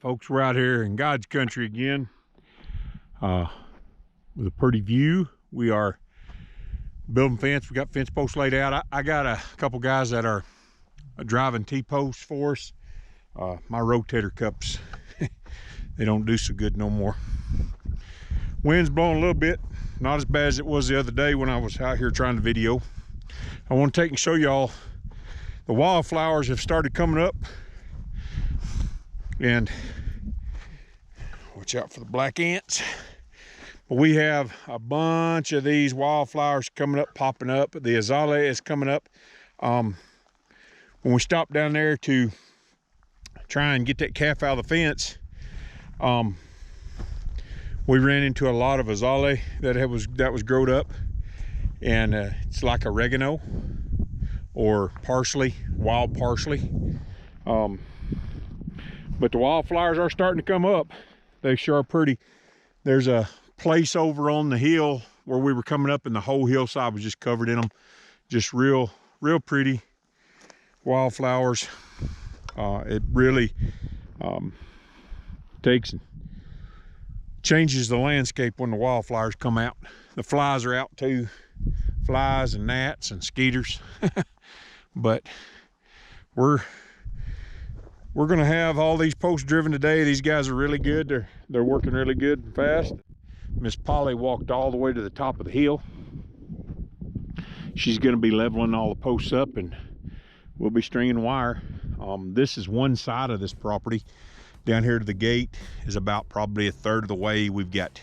folks, we're out here in God's country again with a pretty view. We are building fence. We got fence posts laid out. I got a couple guys that are driving T-posts for us. My rotator cups, they don't do so good no more. Wind's blowing a little bit, not as bad as it was the other day when I was out here trying to video. I want to take and show y'all the wildflowers have started coming up, and watch out for the black ants. But we have a bunch of these wildflowers coming up, popping up. The azalea is coming up. When we stopped down there to try and get that calf out of the fence, we ran into a lot of azalea that was growed up, and it's like oregano or parsley, wild parsley. But the wildflowers are starting to come up. They sure are pretty. There's a place over on the hill where we were coming up, and the whole hillside was just covered in them. Just real pretty wildflowers. It really takes and changes the landscape when the wildflowers come out. The flies are out too. Flies and gnats and skeeters. But we're gonna have all these posts driven today. These guys are really good. They're working really good and fast. Miss Polly walked all the way to the top of the hill. She's gonna be leveling all the posts up, and we'll be stringing wire. This is one side of this property. Down here to the gate is about probably a third of the way. We've got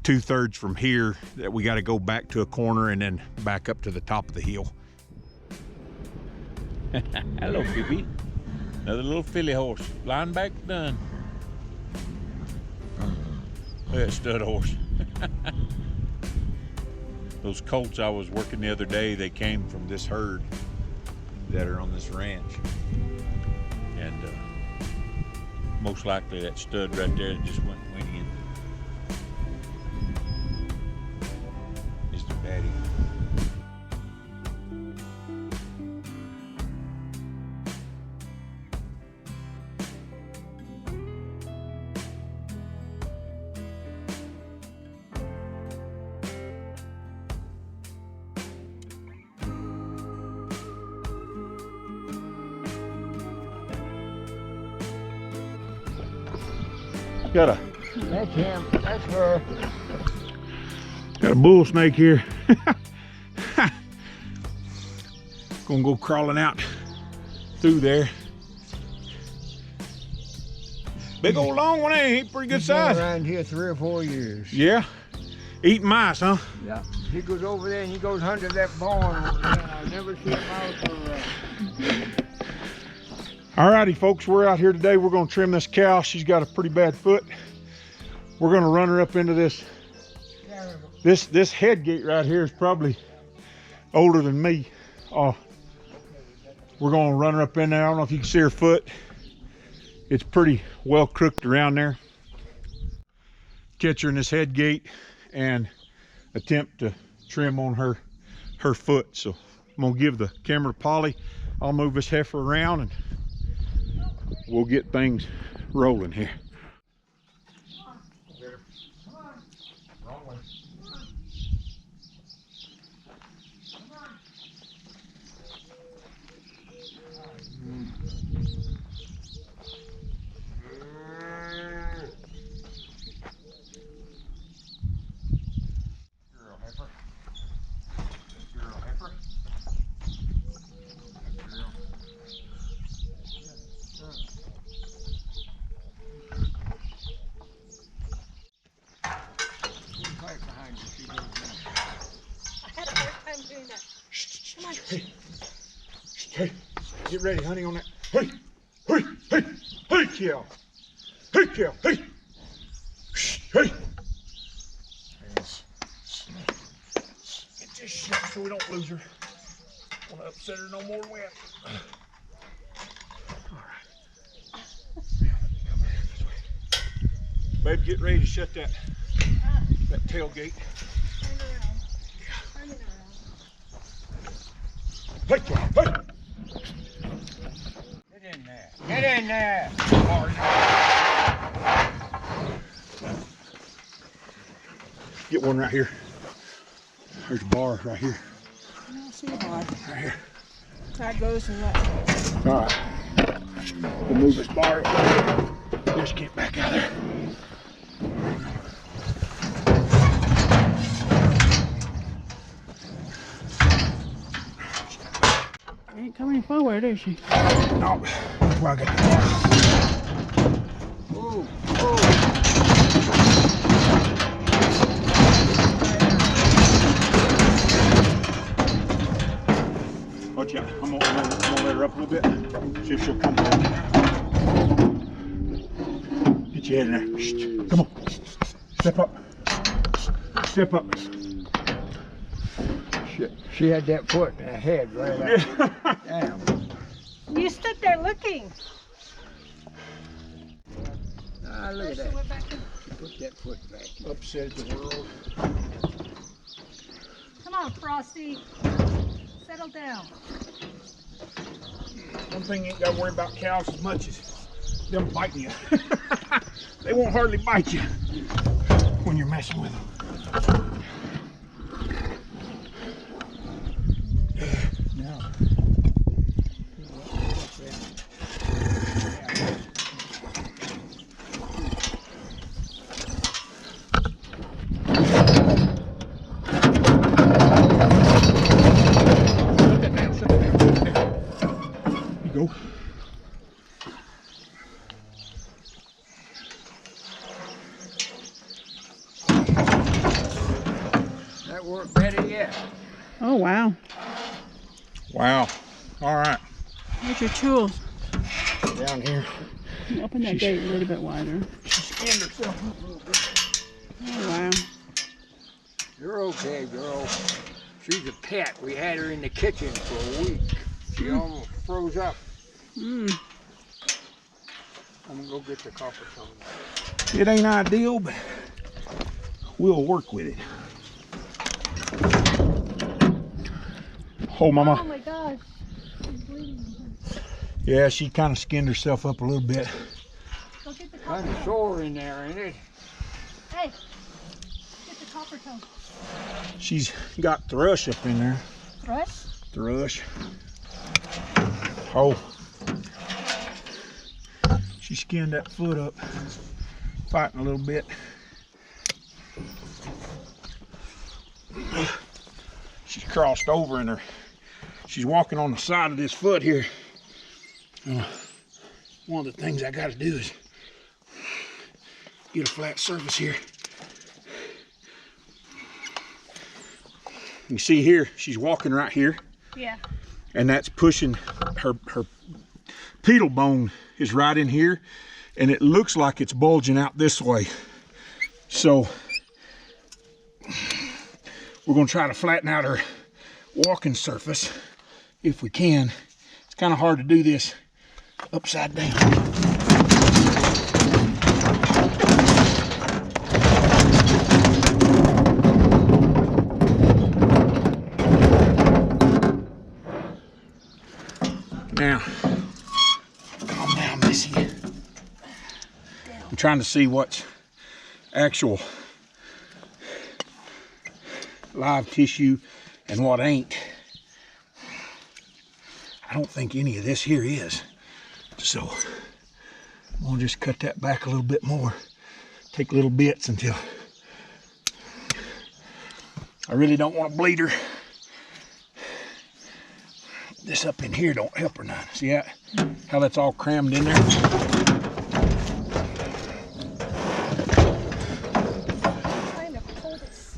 2/3 from here that we got to go back to a corner and then back up to the top of the hill. Hello, Phoebe. Another little filly horse. Flying back done. Look at that stud horse. Those colts I was working the other day, they came from this herd that are on this ranch. And most likely that stud right there just went in. Is the daddy. That's him. That's her. Got a bull snake here. Gonna go crawling out through there. Big old long one, ain't he? Pretty good size. Been around here 3 or 4 years. Yeah. Eating mice, huh? Yeah. He goes over there and he goes hunting that barn over there. I never see him out for Alrighty, folks, we're out here today. We're gonna trim this cow. She's got a pretty bad foot. We're gonna run her up into this head gate right here is probably older than me. We're gonna run her up in there. I don't know if you can see her foot. It's pretty well crooked around there. Catch her in this head gate and attempt to trim on her foot. So I'm gonna give the camera to Polly. I'll move this heifer around and we'll get things rolling here. Hey, get ready, honey, on that. Hey, hey, hey, hey, cow. Hey, cow, hey. Hey. Get this shit so we don't lose her. Don't want to upset her no more than we have to. All right. Babe, get ready to shut that tailgate. Turn it around. Hey, cow, hey. Get in there. Get in there. Get one right here. There's a bar right here. I don't see a bar. Right here. That goes in that. All right. We'll move this bar. Just get back out there. Ain't coming forward, is she? No. Well, I got the bar. Ooh, ooh. Watch out. I'm gonna let her up a little bit. See if she'll come forward. Get your head in there. Shh. Come on. Step up. Step up. She had that foot in her head right out. Damn. You stood there looking. Ah, look at that. She put that foot back. Upset the world. Come on, Frosty. Settle down. One thing you ain't got to worry about cows as much as them biting you. They won't hardly bite you when you're messing with them. Now. Go. That worked better yet. Oh, wow. Wow. All right. Where's your tools? Down here. Open that gate a little bit wider. She skinned herself up a little bit. Oh, wow. You're okay, girl. She's a pet. We had her in the kitchen for a week. She almost froze up. Hmm. I'm gonna go get the copper tone. It ain't ideal, but we'll work with it. Oh, Oh, Mama. my gosh. She's bleeding. Yeah, she kind of skinned herself up a little bit. Go get the copper Kind of tone. sore in there, ain't it? Hey, get the copper tone. She's got thrush up in there. Thrush? Thrush. Oh. She skinned that foot up. Fighting a little bit. She's crossed over in her. She's walking on the side of this foot here. One of the things I got to do is get a flat surface here. You see here, she's walking right here. Yeah. And that's pushing her pedal bone is right in here, and it looks like it's bulging out this way. So we're going to try to flatten out her walking surface if we can. It's kind of hard to do this upside down. Now, calm down, Missy. I'm trying to see what's actual live tissue and what ain't. I don't think any of this here is. So I'm gonna just cut that back a little bit more. Take little bits until I really don't want to bleed her. This up in here don't help her none. See that? How that's all crammed in there? Trying to pull this.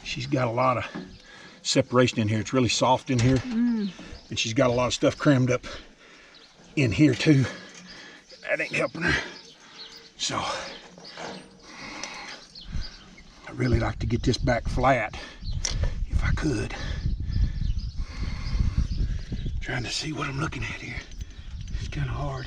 She's got a lot of separation in here. It's really soft in here. And she's got a lot of stuff crammed up in here too. That ain't helping her. So I'd really like to get this back flat if I could. Trying to see what I'm looking at here. It's kind of hard.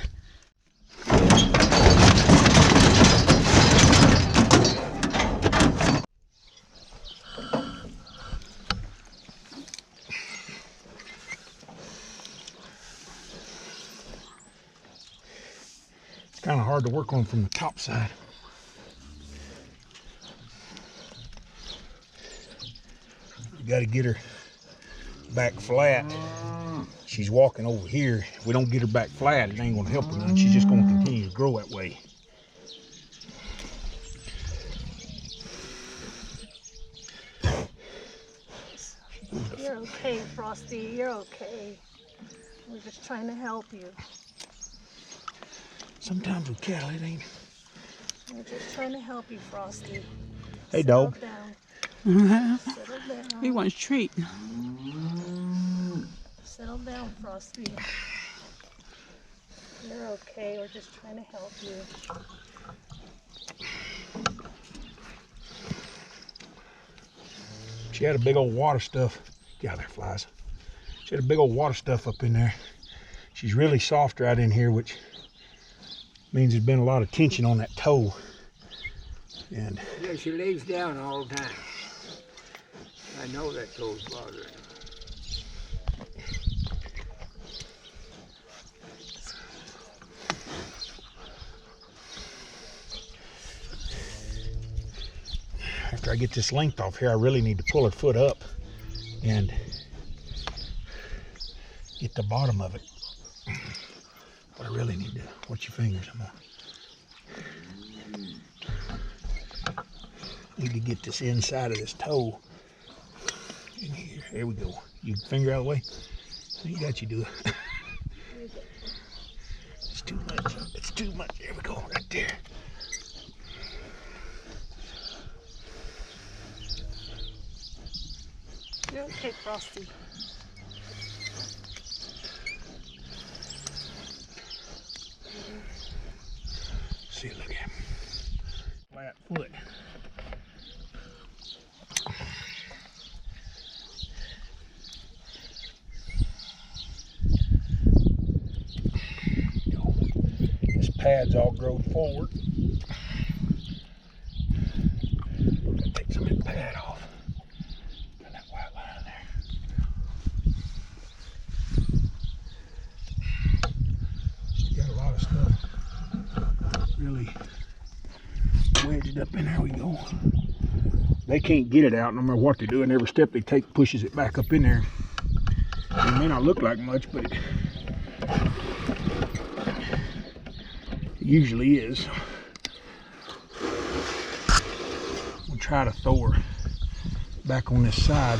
kind of hard to work on from the top side. You got to get her back flat. She's walking over here. If we don't get her back flat, it ain't gonna help her none. She's just gonna continue to grow that way. You're okay, Frosty. You're okay. We're just trying to help you. Sometimes with cattle, it ain't. We're just trying to help you, Frosty. Hey, dog. Settle down. Settle down. He wants treat. Settle down, Frosty. You're okay. We're just trying to help you. She had a big old water stuff. Get out there, flies. She had a big old water stuff up in there. She's really soft right in here, which means there's been a lot of tension on that toe. And Yeah, she lays down all the time. I know that toe's bothering her. after I get this length off here, I really need to pull her foot up and get the bottom of it. But I really need to, watch your fingers, need to get this inside of this toe in here. Here we go. You finger out of the way. You got you do it. It's too much. It's too much. There we go. Right there. You're okay, Frosty. See, look at him. Flat foot. This pad's all grown forward. Gotta take some of that pad off. Got that white line there. She's got a lot of stuff really wedged up in there. We go. They can't get it out no matter what they do, and every step they take pushes it back up in there. It may not look like much, but it usually is. We'll try to throw her back on this side.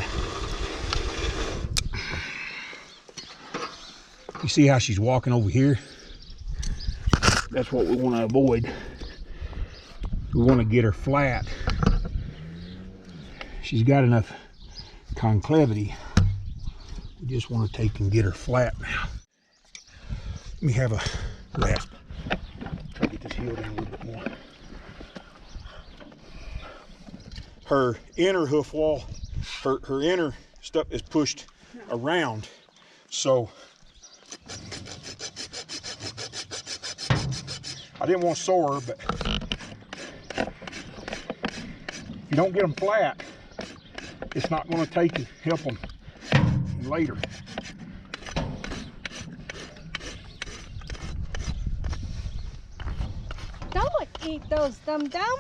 You see how she's walking over here? That's what we want to avoid. We want to get her flat. She's got enough concavity. We just want to take and get her flat now. Let me have a grasp. Try to get this heel down a little bit more. Her inner hoof wall, her inner stuff is pushed around. So I didn't want to soar her, but if you don't get them flat, it's not going to take and help them later. Don't eat those, dum-dum.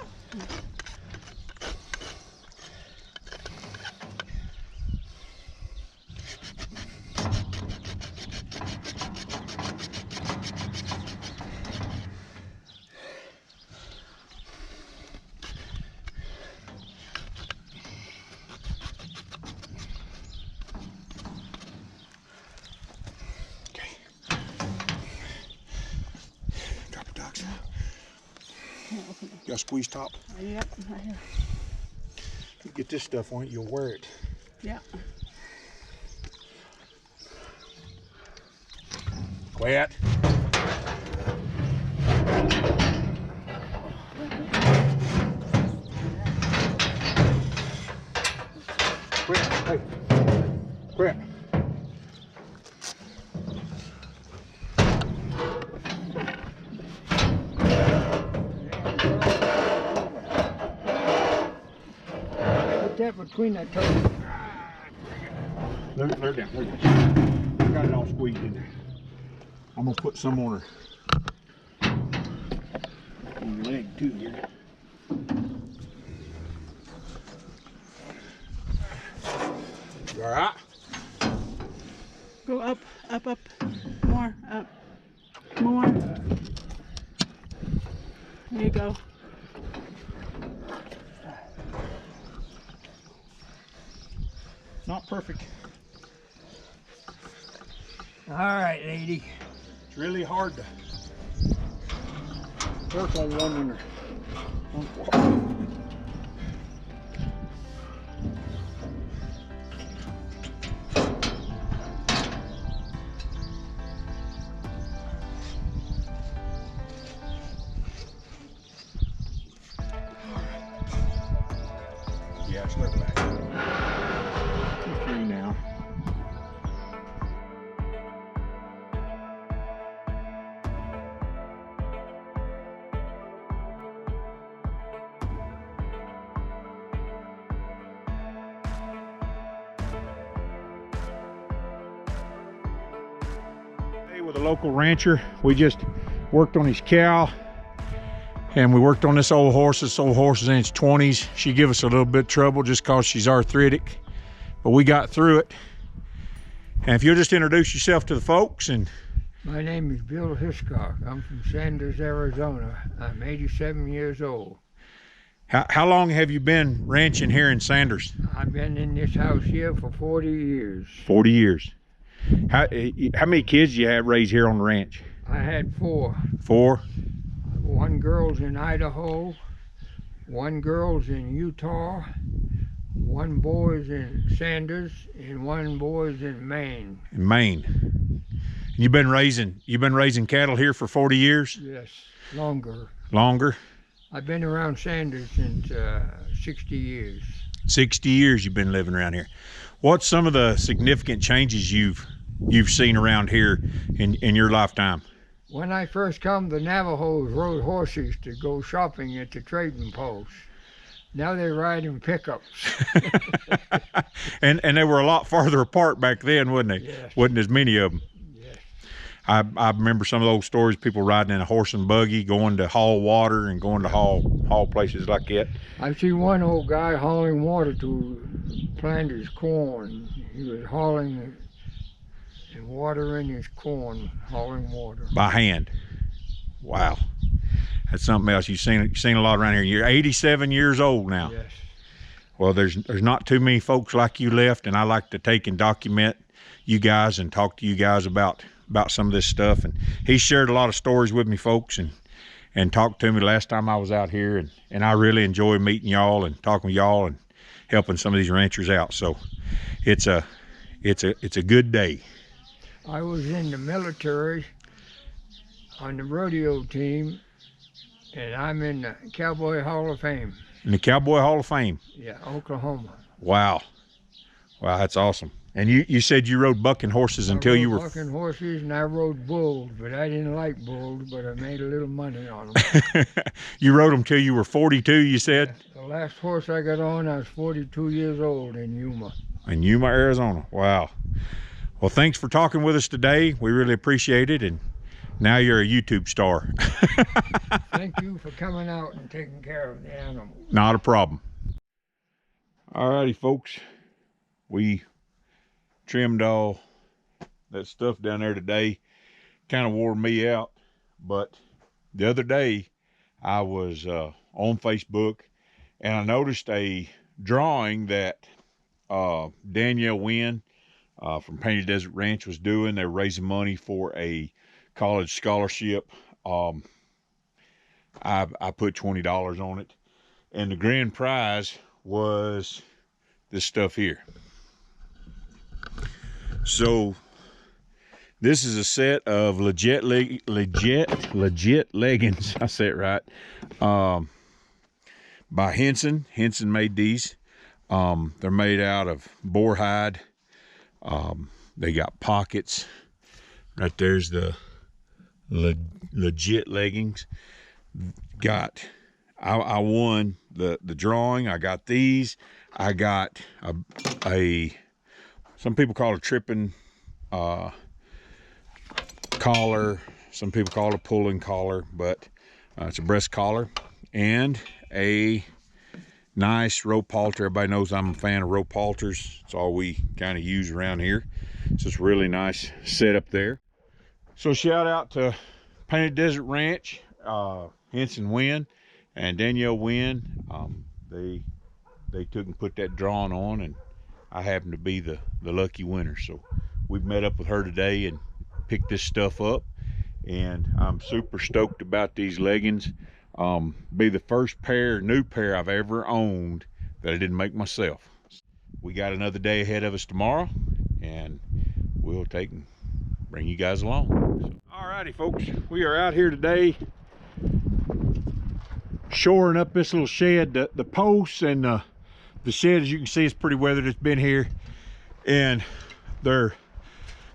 You got a squeeze top? Yep, right here. You get this stuff on it, you'll wear it. Yeah. Quiet. Quit. Hey. Quit. That between that toes. They're down. They're down. I got it all squeezed in there. I'm gonna put some on her. Leg too here. You all right? Go up, up, up. More, up. More. There you go. Not perfect. All right, lady. It's really hard to Work on one in her. Yeah, start back. 3 now. With a local rancher, we just worked on his cow, and we worked on this old horse. This old horse is in its 20s. She gave us a little bit of trouble just cause she's arthritic, but we got through it. And if you'll just introduce yourself to the folks. And My name is Bill Hiscock. I'm from Sanders, Arizona. I'm 87 years old. how long have you been ranching here in Sanders? I've been in this house here for 40 years. 40 years. How many kids do you have raised here on the ranch? I had 4. 4? 1 girl's in Idaho, 1 girl's in Utah, 1 boy's in Sanders, and 1 boy's in Maine. In Maine. You've been raising cattle here for 40 years? Yes, longer. Longer? I've been around Sanders since 60 years. 60 years you've been living around here. What's some of the significant changes you've seen around here in your lifetime? When I first come, the Navajos rode horses to go shopping at the trading post. Now they ride in pickups. and they were a lot farther apart back then, wasn't they? Yes. Wasn't as many of them. Yes. I remember some of those stories, people riding in a horse and buggy, going to haul water and going to haul places like that. I've seen one old guy hauling water to plant his corn. He was hauling and watering his corn, hauling water. By hand. Wow. That's something else. You've seen a lot around here. You're 87 years old now. Yes. Well, there's not too many folks like you left, and I like to take and document you guys and talk to you guys about some of this stuff. And he shared a lot of stories with me, folks, and talked to me last time I was out here, and I really enjoy meeting y'all and talking with y'all and helping some of these ranchers out. So it's a good day. I was in the military on the rodeo team, and I'm in the Cowboy Hall of Fame. In the Cowboy Hall of Fame? Yeah, Oklahoma. Wow. Wow, that's awesome. And you said you rode bucking horses until you were... bucking horses, and I rode bulls, but I didn't like bulls, but I made a little money on them. You rode them till you were 42, you said? The last horse I got on, I was 42 years old in Yuma. In Yuma, Arizona. Wow. Well, thanks for talking with us today. We really appreciate it. And now you're a YouTube star. Thank you for coming out and taking care of the animals. Not a problem. All righty, folks. We trimmed all that stuff down there today. Kind of wore me out. But the other day, I was on Facebook, and I noticed a drawing that Danielle Wynn from Painted Desert Ranch was doing. They were raising money for a college scholarship. I put $20 on it, and the grand prize was this stuff here. So this is a set of legit leggings. I say it right. By Henson. Henson made these. They're made out of boar hide. They got pockets. Right there's the legit leggings. I won the drawing. I got these. I got a some people call it a tripping collar. Some people call it a pulling collar, but It's a breast collar and a nice rope halter. Everybody knows I'm a fan of rope halters. It's all we kind of use around here. So it's really nice setup there. So shout out to Painted Desert Ranch, Henson Wynn and Danielle Wynn. They took and put that drawing on, and I happen to be the lucky winner. So we've met up with her today and picked this stuff up, and I'm super stoked about these leggings. Be the first new pair I've ever owned that I didn't make myself. We got another day ahead of us tomorrow, and we'll take and bring you guys along. Alrighty folks, we are out here today shoring up this little shed. The posts and the shed, as you can see, is pretty weathered. It's been here, and they're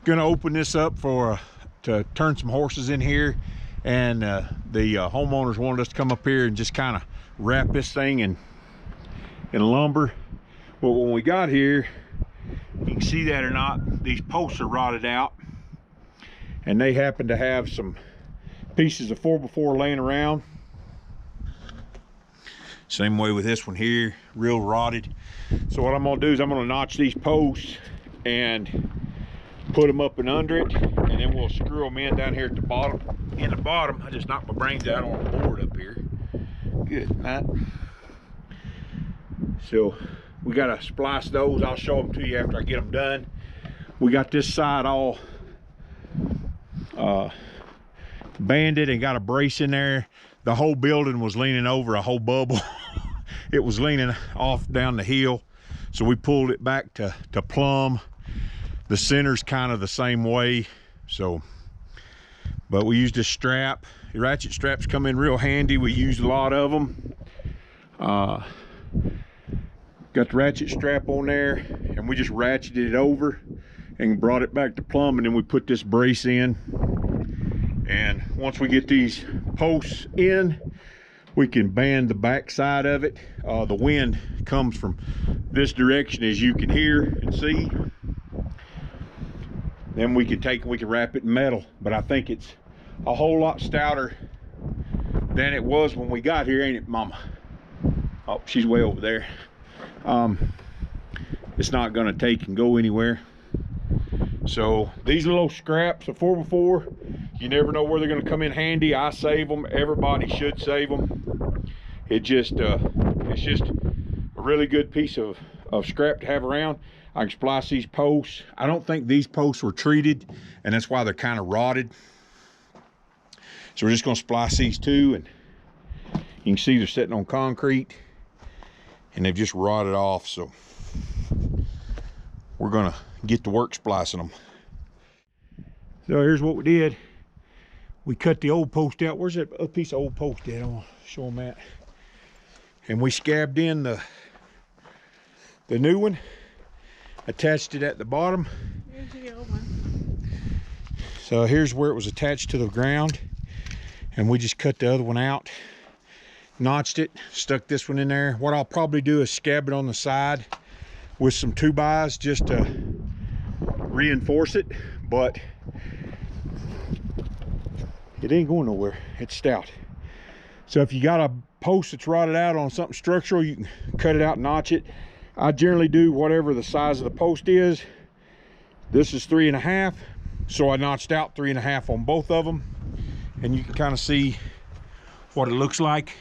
gonna open this up to turn some horses in here, and the homeowners wanted us to come up here and just kind of wrap this thing in lumber. But when we got here, you can see that or not, these posts are rotted out, and they happen to have some pieces of 4x4 laying around. Same way with this one here, real rotted. So what I'm gonna do is I'm gonna notch these posts and put them up and under it, and then we'll screw them in down here at the bottom. In the bottom, I just knocked my brains out on a board up here. Good night. So we gotta splice those. I'll show them to you after I get them done. We got this side all banded and got a brace in there. The whole building was leaning over a whole bubble. It was leaning off down the hill, so we pulled it back to plumb. The center's kind of the same way. So, but we used this strap. The ratchet straps come in real handy. We used a lot of them. Got the ratchet strap on there, and we just ratcheted it over and brought it back to plumb, and then we put this brace in. And once we get these posts in, we can band the back side of it. The wind comes from this direction, as you can hear and see. Then we can wrap it in metal. But I think it's a whole lot stouter than it was when we got here, ain't it, Mama? Oh, she's way over there. It's not gonna take and go anywhere. So these little scraps of 4x4, you never know where they're going to come in handy. I save them. Everybody should save them. It's just a really good piece of scrap to have around. I can splice these posts. I don't think these posts were treated, and that's why they're kind of rotted. So we're just going to splice these two, and you can see they're sitting on concrete, and they've just rotted off. So we're going to get to work splicing them. So here's what we did. We cut the old post out. Where's that a piece of old post at? I'll show them that. And we scabbed in the new one, attached it at the bottom. Here's the old one. So here's where it was attached to the ground, and we just cut the other one out, notched it, stuck this one in there. What I'll probably do is scab it on the side with some 2x just to reinforce it, but it ain't going nowhere. It's stout. So if you got a post that's rotted out on something structural, you can cut it out and notch it. I generally do whatever the size of the post is. This is 3.5, so I notched out 3.5 on both of them, and you can kind of see what it looks like.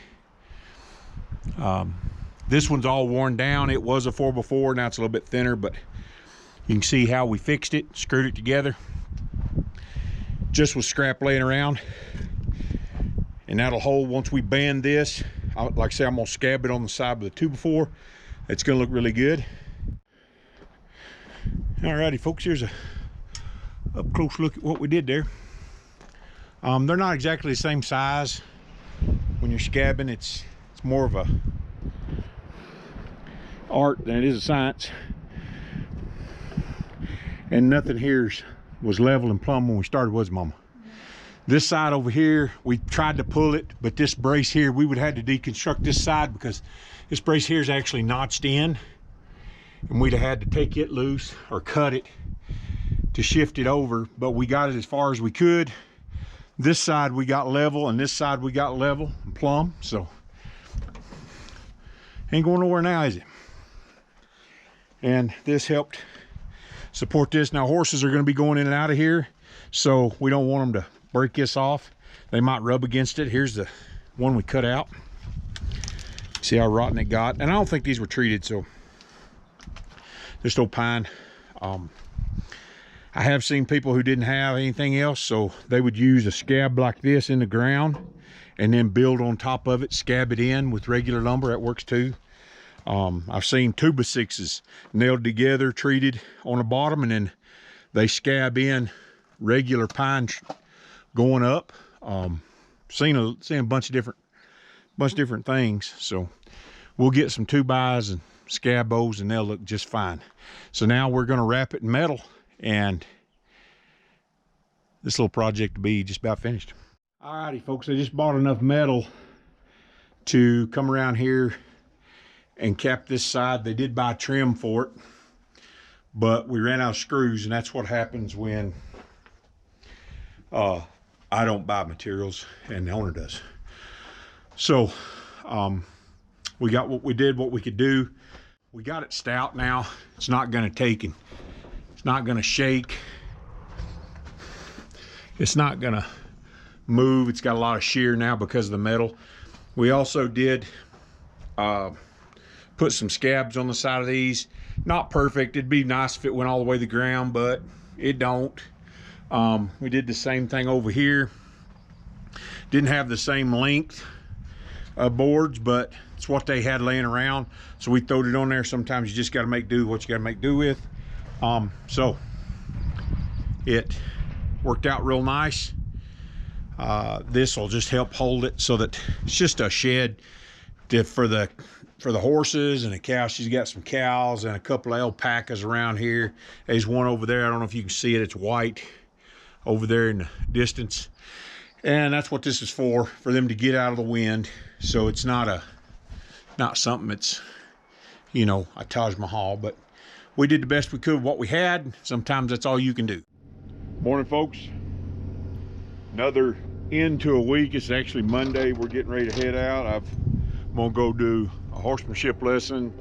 This one's all worn down. It was a 4x4, now it's a little bit thinner, but you can see how we fixed it, screwed it together, just with scrap laying around. And that'll hold once we band this. Like I say, I'm gonna scab it on the side with a 2x4. It's gonna look really good. Alrighty folks, here's a up close look at what we did there. They're not exactly the same size. When you're scabbing, it's more of a art than it is a science. And nothing here was level and plumb when we started, was it, Mama? This side over here, we tried to pull it, but this brace here, we would have had to deconstruct this side because this brace here is actually notched in, and we'd have had to take it loose or cut it to shift it over. But we got it as far as we could. this side we got level and this side we got level and plumb, so ain't going nowhere now, is it? And this helped support this. Now horses are going to be going in and out of here, so we don't want them to break this off. They might rub against it. Here's the one we cut out. See how rotten it got? And I don't think these were treated, so there's no pine. I have seen people who didn't have anything else, so they would use a scab like this in the ground and then build on top of it, scab it in with regular lumber. That works too. I've seen 2x6s nailed together, treated on the bottom, and then they scab in regular pine going up. Seen a bunch of different things. So we'll get some 2x and scab bows and they'll look just fine. So now we're going to wrap it in metal, and this little project will be just about finished. Alrighty folks, I just bought enough metal to come around here and cap this side. They did buy trim for it, but we ran out of screws, and that's what happens when I don't buy materials and the owner does. So we got what we could do. We got it stout now. It's not going to take and it's not going to shake. It's not going to move. It's got a lot of shear now because of the metal. We also did put some scabs on the side of these. Not perfect. It'd be nice if it went all the way to the ground, but it don't. We did the same thing over here. Didn't have the same length of boards, but it's what they had laying around, so we throwed it on there. Sometimes you just got to make do with what you got to make do with. So it worked out real nice. This will just help hold it so that it's just a shed for the horses and the cows. She's got some cows and a couple of alpacas around here. There's one over there. I don't know if you can see it. It's white over there in the distance. And that's what this is for them to get out of the wind. So it's not something that's, you know, a Taj Mahal, but we did the best we could with what we had. Sometimes that's all you can do. Morning, folks. Another end to a week. It's actually Monday. We're getting ready to head out. I'm gonna go do a horsemanship lesson,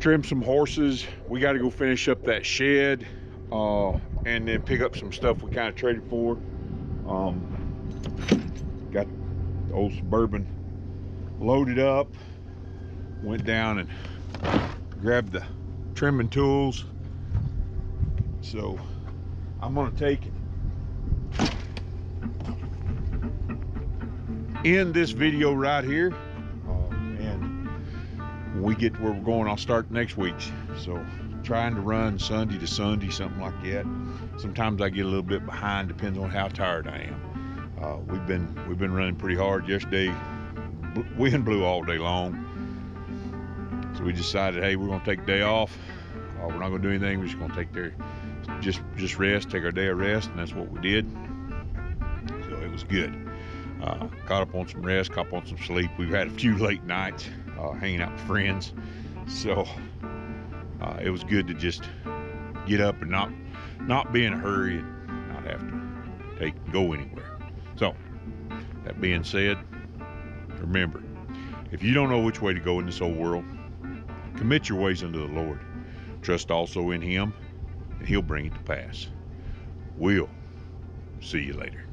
trim some horses. We got to go finish up that shed, and then pick up some stuff we kind of traded for. Got the old Suburban loaded up, went down and grabbed the trimming tools. So I'm gonna take it, end this video right here, and when we get to where we're going, I'll start next week's. So trying to run Sunday to Sunday, something like that. Sometimes I get a little bit behind, depends on how tired I am. We've been running pretty hard. Yesterday wind blew all day long, so we decided, hey, we're gonna take a day off. We're not gonna do anything. We're just gonna take just rest, take our day of rest, and that's what we did. So it was good. Caught up on some rest, caught up on some sleep. We've had a few late nights hanging out with friends, so it was good to just get up and not be in a hurry and not have to go anywhere. So that being said, remember, if you don't know which way to go in this old world, commit your ways unto the Lord. Trust also in Him, and He'll bring it to pass. We'll see you later.